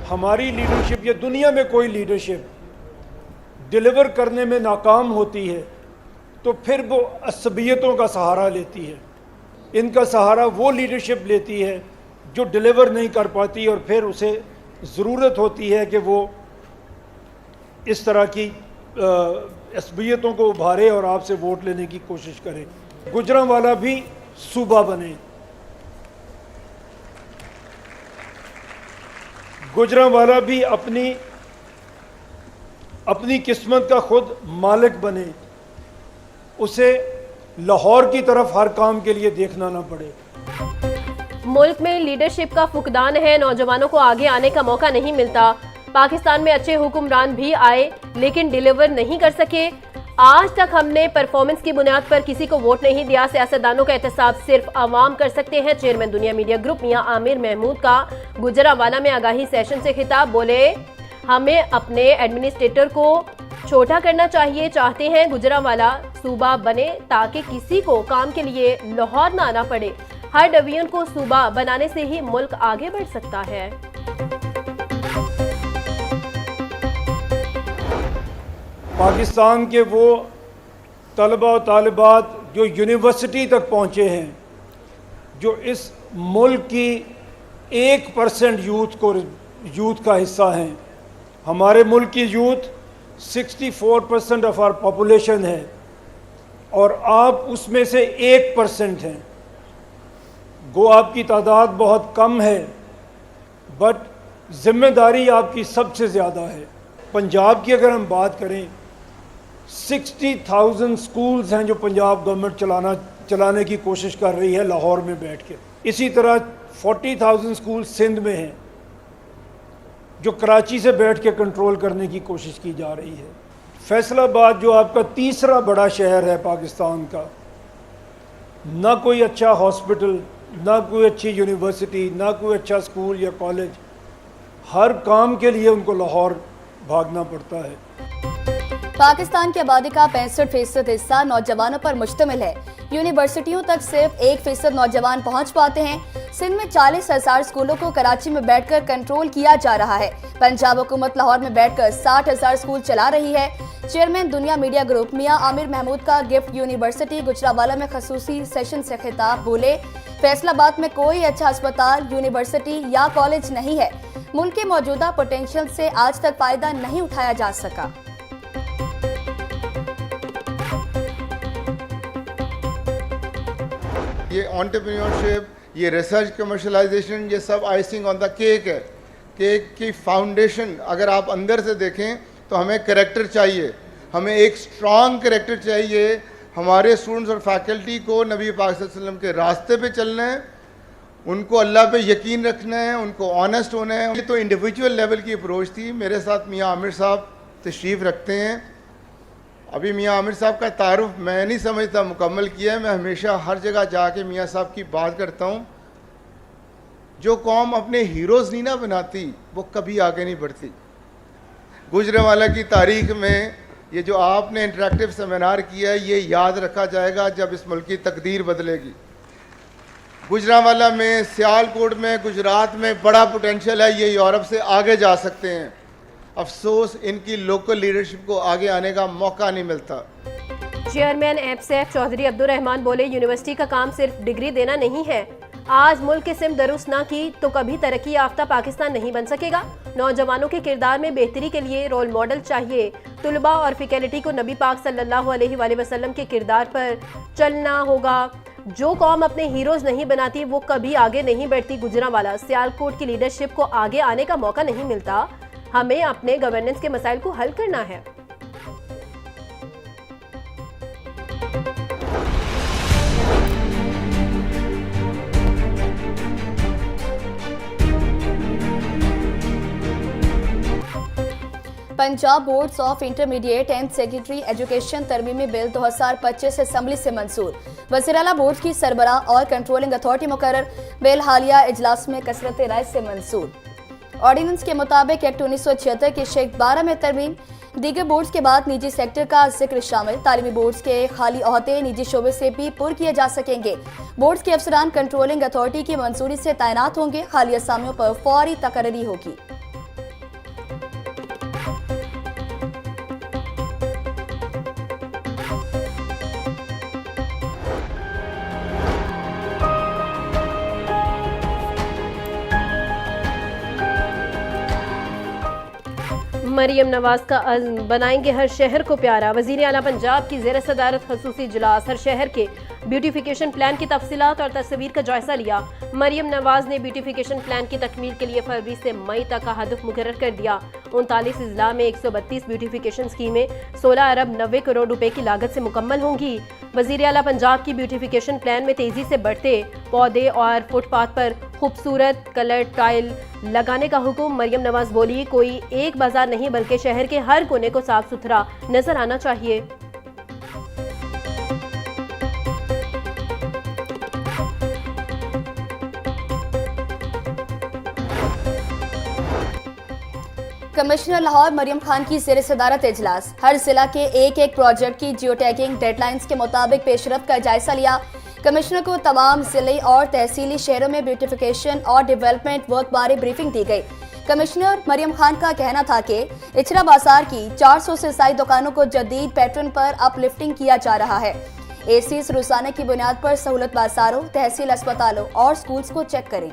हमारी लीडरशिप या दुनिया में कोई लीडरशिप डिलीवर करने में नाकाम होती है तो फिर वो असबियतों का सहारा लेती है। इनका सहारा वो लीडरशिप लेती है जो डिलीवर नहीं कर पाती और फिर उसे ज़रूरत होती है कि वो इस तरह की असबियतों को उभारे और आपसे वोट लेने की कोशिश करे। गुजरांवाला भी सूबा बने, गुजरांवाला भी अपनी किस्मत का खुद मालिक बने, उसे लाहौर की तरफ हर काम के लिए देखना ना पड़े। मुल्क में लीडरशिप का फुकदान है, नौजवानों को आगे आने का मौका नहीं मिलता। पाकिस्तान में अच्छे हुक्मरान भी आए लेकिन डिलीवर नहीं कर सके। आज तक हमने परफॉर्मेंस की बुनियाद पर किसी को वोट नहीं दिया। सियासतदानों का एहतसाब सिर्फ अवाम कर सकते हैं। चेयरमैन दुनिया मीडिया ग्रुप मियां आमिर महमूद का गुजरांवाला में आगाही सेशन से खिताब। बोले, हमें अपने एडमिनिस्ट्रेटर को छोटा करना चाहिए। चाहते हैं गुजरांवाला सूबा बने ताकि किसी को काम के लिए लाहौर ना आना पड़े। हर डिवीजन को सूबा बनाने से ही मुल्क आगे बढ़ सकता है। पाकिस्तान के वो तलबा और तालिबात जो यूनिवर्सिटी तक पहुँचे हैं, जो इस मुल्क की 1% यूथ का हिस्सा हैं। हमारे मुल्क की यूथ 64% ऑफ आवर पॉपुलेशन है और आप उसमें से 1% हैं। गो आपकी तादाद बहुत कम है बट जिम्मेदारी आपकी सबसे ज़्यादा है। पंजाब की अगर हम बात करें, 60,000 स्कूल्स हैं जो पंजाब गवर्नमेंट चलाने की कोशिश कर रही है लाहौर में बैठ के। इसी तरह 40,000 स्कूल सिंध में हैं जो कराची से बैठ के कंट्रोल करने की कोशिश की जा रही है। फैसलाबाद जो आपका तीसरा बड़ा शहर है पाकिस्तान का, ना कोई अच्छा हॉस्पिटल, ना कोई अच्छी यूनिवर्सिटी, ना कोई अच्छा स्कूल या कॉलेज। हर काम के लिए उनको लाहौर भागना पड़ता है। पाकिस्तान की आबादी का 65% हिस्सा नौजवानों पर मुश्तमिल है। यूनिवर्सिटियों तक सिर्फ 1% नौजवान पहुंच पाते हैं। सिंध में 40,000 स्कूलों को कराची में बैठकर कंट्रोल किया जा रहा है। पंजाब हुकूमत लाहौर में बैठकर 60,000 स्कूल चला रही है। चेयरमैन दुनिया मीडिया ग्रुप मियां आमिर महमूद का गिफ्ट यूनिवर्सिटी गुजरांवाला में खसूसी सेशन से खिताब। बोले, फैसलाबाद में कोई अच्छा अस्पताल, यूनिवर्सिटी या कॉलेज नहीं है। मुल्क के मौजूदा पोटेंशियल से आज तक फायदा नहीं उठाया जा सका। ये एंटरप्रेन्योरशिप, ये रिसर्च कमर्शलाइजेशन, ये सब आइसिंग ऑन द केक है। केक की फाउंडेशन अगर आप अंदर से देखें तो हमें करैक्टर चाहिए, हमें एक स्ट्रॉन्ग करैक्टर चाहिए। हमारे स्टूडेंट्स और फैकल्टी को नबी पाक सल्लल्लाहु अलैहि वसल्लम के रास्ते पे चलना है, उनको अल्लाह पे यकीन रखना है, उनको ऑनेस्ट होना है। ये तो इंडिविजुअल लेवल की अप्रोच थी। मेरे साथ मियाँ आमिर साहब तशरीफ़ रखते हैं। अभी मियाँ आमिर साहब का तारुफ मैं नहीं समझता मुकम्मल किया है। मैं हमेशा हर जगह जाके मियाँ साहब की बात करता हूँ। जो कौम अपने हीरोज़ नहीं ना बनाती वो कभी आगे नहीं बढ़ती। गुजरांवाला की तारीख में ये जो आपने इंटरेक्टिव सेमिनार किया है, ये याद रखा जाएगा जब इस मुल्क की तकदीर बदलेगी। गुजरांवाला में, सियालकोट में, गुजरात में बड़ा पोटेंशियल है। ये यूरोप से आगे जा सकते हैं। अफसोस इनकी लोकल लीडरशिप को आगे आने का मौका नहीं मिलता। चेयरमैन एपसेक चौधरी अब्दुल रहमान बोले, यूनिवर्सिटी का काम सिर्फ डिग्री देना नहीं है। आज मुल्क की सिम दुरुस्त ना की तो कभी तरक्की याफ्ता पाकिस्तान नहीं बन सकेगा। नौजवानों के किरदार में बेहतरी के लिए रोल मॉडल चाहिए। तुलबा और फैकल्टी को नबी पाक सल्लल्लाहु अलैहि वसल्लम के किरदार पर चलना होगा। जो कौम अपने हीरोज नहीं बनाती वो कभी आगे नहीं बढ़ती। गुजरांवाला सियालकोट की लीडरशिप को आगे आने का मौका नहीं मिलता। हमें अपने गवर्नेंस के मसाइल को हल करना है। Punjab boards of intermediate and secondary education तरमीमी बिल 2025 असेंबली से मंजूर। वज़ीर-ए-आला बोर्ड की सरबराह और कंट्रोलिंग अथॉरिटी मुकर्रर बिल हालिया इजलास में कसरत राय से मंजूर। ऑर्डिनेंस के मुताबिक एक्ट 1976 के शेख 12 में तरमीम। दीगर बोर्ड्स के बाद निजी सेक्टर का जिक्र शामिल। तालीमी बोर्ड्स के खाली ओहदे निजी शोबे से भी पुर किए जा सकेंगे। बोर्ड्स के अफसरान कंट्रोलिंग अथॉरिटी की मंजूरी से तैनात होंगे। खाली असामियों पर फौरी तकर्री होगी। मरियम नवाज का अज़्म, बनाएंगे हर शहर को प्यारा। वज़ीर आला पंजाब की ज़ेर सदारत खसूसी इजलास, हर शहर के ब्यूटिफिकेशन प्लान की तफसीलात और तस्वीर का जायजा लिया। मरियम नवाज ने ब्यूटिफिकेशन प्लान की तकमील के लिए फरवरी से मई तक का हदफ मुकर्रर कर दिया। 39 अजला में 132 ब्यूटिफिकेशन स्कीमें 16 अरब 90 करोड़ रुपए की लागत से मुकम्मल होंगी। वज़ीर आला पंजाब की ब्यूटिफिकेशन प्लान में तेजी से बढ़ते पौधे और फुटपाथ पर खूबसूरत कलर टाइल लगाने का हुक्म। मरियम नवाज बोली, कोई एक बाजार नहीं बल्कि शहर के हर कोने को साफ सुथरा नजर आना चाहिए। कमिश्नर लाहौर मरियम खान की ज़ेर सदारत इजलास, हर जिला के एक एक प्रोजेक्ट की जियो टैगिंग डेडलाइंस के मुताबिक पेशरफ्त का जायजा लिया। कमिश्नर को तमाम जिले और तहसीली शहरों में ब्यूटिफिकेशन और डेवलपमेंट वर्क बारे ब्रीफिंग दी गई। कमिश्नर मरियम खान का कहना था कि इचरा बाजार की 400 से ज्यादा दुकानों को जदीद पैटर्न पर अपलिफ्टिंग किया जा रहा है। एसीज रोजाना की बुनियाद पर सहूलत बाजारों, तहसील अस्पतालों और स्कूल्स को चेक करें।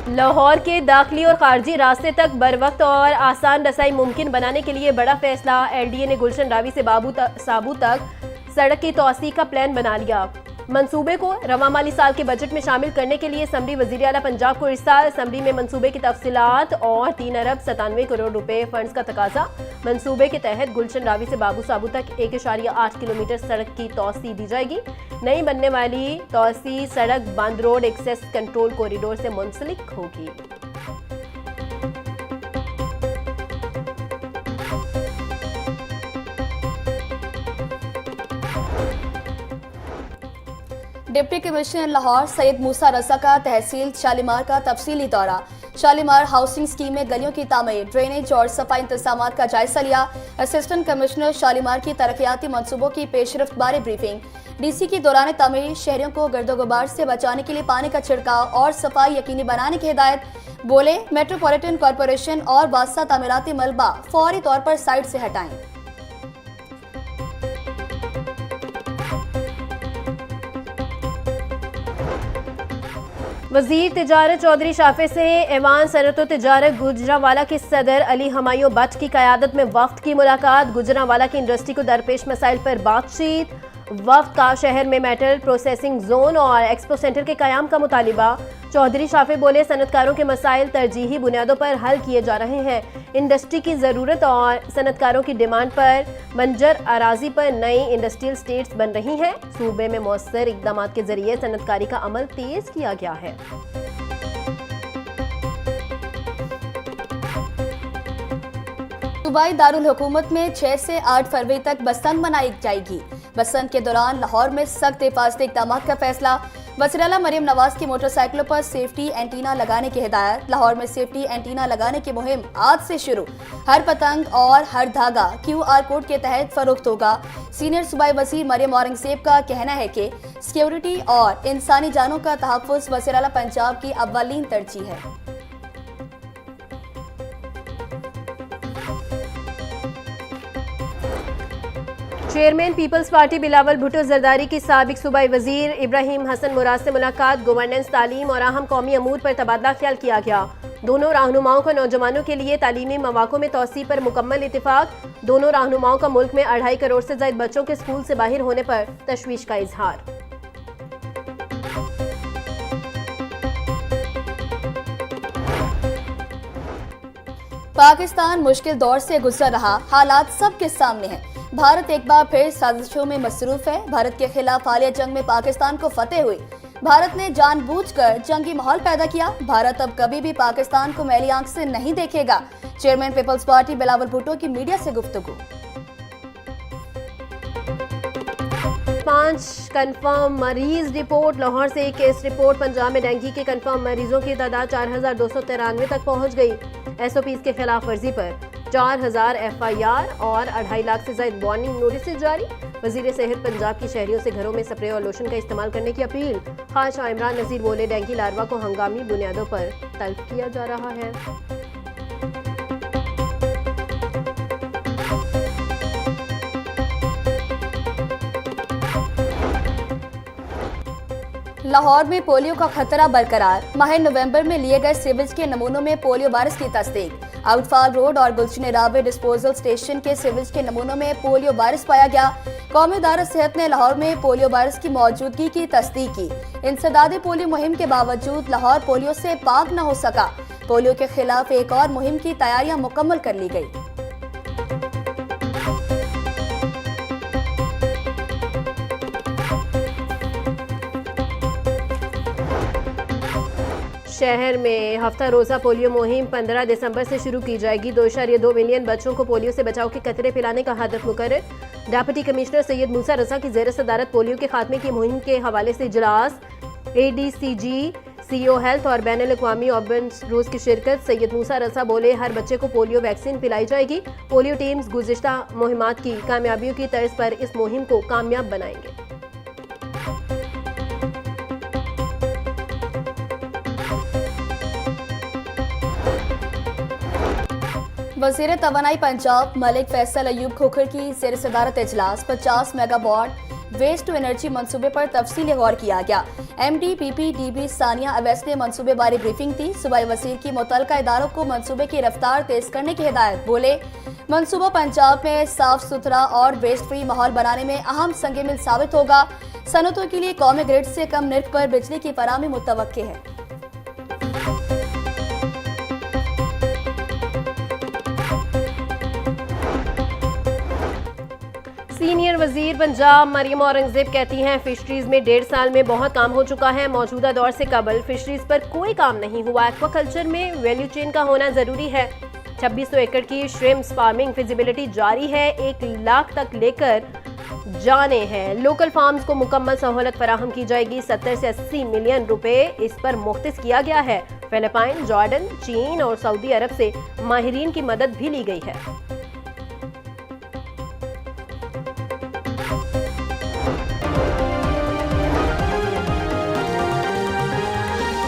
लाहौर के दाखिली और खारजी रास्ते तक बर वक्त और आसान रसाई मुमकिन बनाने के लिए बड़ा फैसला। LDA ने गुलशन रावी से साबू तक सड़क की तोसी का प्लान बना लिया। मंसूबे को रवा माली साल के बजट में शामिल करने के लिए असम्बली वज़ीर आला पंजाब को इरसाल। असम्बली में मंसूबे की तफसीलात और 3 अरब 97 करोड़ रुपए फंड्स का तकाजा। मंसूबे के तहत गुलशन रावी से बाबू साबू तक 1.8 किलोमीटर सड़क की तोसी दी जाएगी। नई बनने वाली तोसी सड़क बंद रोड एक्सेस कंट्रोल कॉरिडोर से मुंसलिक होगी। डिप्टी कमिश्नर लाहौर सैयद मूसा रजा का तहसील शालीमार का तफसीली दौरा। शालीमार हाउसिंग स्कीम में गलियों की तामीर, ड्रेनेज और सफाई इंतजाम का जायजा लिया। असिस्टेंट कमिश्नर शालीमार की तरक्याती मंसूबों की पेशरफ्त बारे ब्रीफिंग। DC की दौरान तामीर शहरियों को गर्दो गुबार से बचाने के लिए पानी का छिड़काव और सफाई यकीनी बनाने की हिदायत। बोले, मेट्रोपॉलिटन कॉरपोरेशन और बादशाह तामीराती मलबा फौरी तौर पर साइट से हटाएं। वजीर तिजारत चौधरी शाफे से ऐवान सनअत व तिजारत गुजरांवाला के सदर अली हमायूं भट्ट की क़यादत में वफ्द की मुलाकात। गुजरांवाला की इंडस्ट्री को दरपेश मसाइल पर बातचीत। वफ्द का शहर में मेटल प्रोसेसिंग जोन और एक्सपो सेंटर के क़याम का मुतालिबा। चौधरी शाफे बोले, सनतकारों के मसाइल तरजीही बुनियादों पर हल किए जा रहे हैं। इंडस्ट्री की ज़रूरत और सनतकारों की डिमांड पर बंजर अराजी पर नई इंडस्ट्रियल स्टेट्स बन रही हैं। सूबे में मौसर इकदाम के जरिए सनतकारी का अमल तेज किया गया है। सूबाई दारुल हुकूमत में 6 से 8 फरवरी तक बसंत मनाई जाएगी। बसंत के दौरान लाहौर में सख्त हिफाजती इक़दाम का फैसला। वज़ीर आला मरियम नवाज की मोटरसाइकिलों पर सेफ्टी एंटीना लगाने की हिदायत। लाहौर में सेफ्टी एंटीना लगाने की मुहिम आज से शुरू। हर पतंग और हर धागा QR कोड के तहत फरोख्त होगा। सीनियर सूबाई वज़ीर मरियम औरंगज़ेब का कहना है कि सिक्योरिटी और इंसानी जानों का तहफ़्फ़ुज़ वज़ीर आला पंजाब की अव्वलीन तरजीह है। चेयरमैन पीपल्स पार्टी बिलावल भुट्टो जरदारी की साबिक सूबाई वजीर इब्राहिम हसन मुराद से मुलाकात। गवर्नेंस, तालीम और अहम कौमी अमूर पर तबादला ख्याल किया गया। दोनों रहनुमाओं का नौजवानों के लिए तालीमी मौक़ों में तोसी पर मुकम्मल इत्तेफाक। दोनों रहनुमाओं का मुल्क में 2.5 करोड़ से ज़ायद बच्चों के स्कूल से बाहर होने पर तशवीश का इजहार। पाकिस्तान मुश्किल दौर से गुजर रहा, हालात सबके सामने हैं। भारत एक बार फिर साजिशों में मसरूफ है। भारत के खिलाफ हालिया जंग में पाकिस्तान को फतेह हुई। भारत ने जानबूझकर जंगी माहौल पैदा किया। भारत अब कभी भी पाकिस्तान को मैली आंख से नहीं देखेगा। चेयरमैन पीपल्स पार्टी बिलावल भुट्टो की मीडिया से गुफ्तगू। 5 कन्फर्म मरीज रिपोर्ट। लाहौर से 1 केस रिपोर्ट। पंजाब में डेंगू के कन्फर्म मरीजों की तादाद 4293 तक पहुंच गई। SOPs के खिलाफ वर्जी पर 4000 FIR और 2.5 लाख से ज्यादा वार्निंग नोटिस जारी। वजीर सेहत पंजाब की शहरियों से घरों में स्प्रे और लोशन का इस्तेमाल करने की अपील। ख्वाजा इमरान नज़ीर बोले, डेंगू लार्वा को हंगामी बुनियादों पर तल्फ किया जा रहा है। लाहौर में पोलियो का खतरा बरकरार। माह नवंबर में लिए गए सीवेज के नमूनों में पोलियो वायरस की तस्दीक। आउटफाल रोड और गुलशन रावे डिस्पोजल स्टेशन के सीवेज के नमूनों में पोलियो वायरस पाया गया। कौमी इदारा सेहत ने लाहौर में पोलियो वायरस की मौजूदगी की तस्दीक की। इंसदादी पोलियो मुहिम के बावजूद लाहौर पोलियो से पाक न हो सका। पोलियो के खिलाफ एक और मुहिम की तैयारियां मुकम्मल कर ली गई। शहर में हफ्ता रोजा पोलियो मुहिम 15 दिसंबर से शुरू की जाएगी। 2.2 मिलियन बच्चों को पोलियो से बचाव के कतरे पिलाने का हदफ मुकर्रर। डेप्यूटी कमिश्नर सैयद मूसा रजा की ज़ेर सदारत पोलियो के खात्मे की मुहिम के हवाले से इजलास। ADCG, CEO हेल्थ और बैनुल अक़वामी अर्बन रोज की शिरकत। सैयद मूसा रजा बोले, हर बच्चे को पोलियो वैक्सीन पिलाई जाएगी। पोलियो टीम्स गुज़िश्ता मुहिमात की कामयाबियों की तर्ज पर इस मुहिम को कामयाब बनाएंगे। वज़ीर तवानाई पंजाब मलिक फैसल अयूब खोखर की ज़ेर सदारत इजलास। 50 मेगावाट वेस्ट टू एनर्जी मंसूबे पर तफसीली गौर किया गया। MD PPDB सानिया अवैस ने मंसूबे बारे ब्रीफिंग दी। सूबाई वज़ीर की मुतल्लिका इदारों को मंसूबे की रफ्तार तेज करने की हिदायत। बोले, मंसूबा पंजाब में साफ सुथरा और वेस्ट फ्री माहौल बनाने में अहम संग मिल साबित होगा। सनतों के लिए कौमी ग्रिड से कम निर्ख पर बिजली की फराहमी मुतवक्के है। सीनियर वजीर पंजाब मरियम औरंगजेब कहती हैं, फिशरीज में 1.5 साल में बहुत काम हो चुका है। मौजूदा दौर से कबल फिशरीज पर कोई काम नहीं हुआ। एक्वाकल्चर में वैल्यू चेन का होना जरूरी है। 2600 एकड़ की श्रिम्प्स फार्मिंग फिजिबिलिटी जारी है। 1 लाख तक लेकर जाने हैं। लोकल फार्म्स को मुकम्मल सहूलत फराहम की जाएगी। 70 से 80 मिलियन रुपए इस पर मुख्तस किया गया है। फिलिपाइन, जॉर्डन, चीन और सऊदी अरब से माहिरीन की मदद भी ली गई है।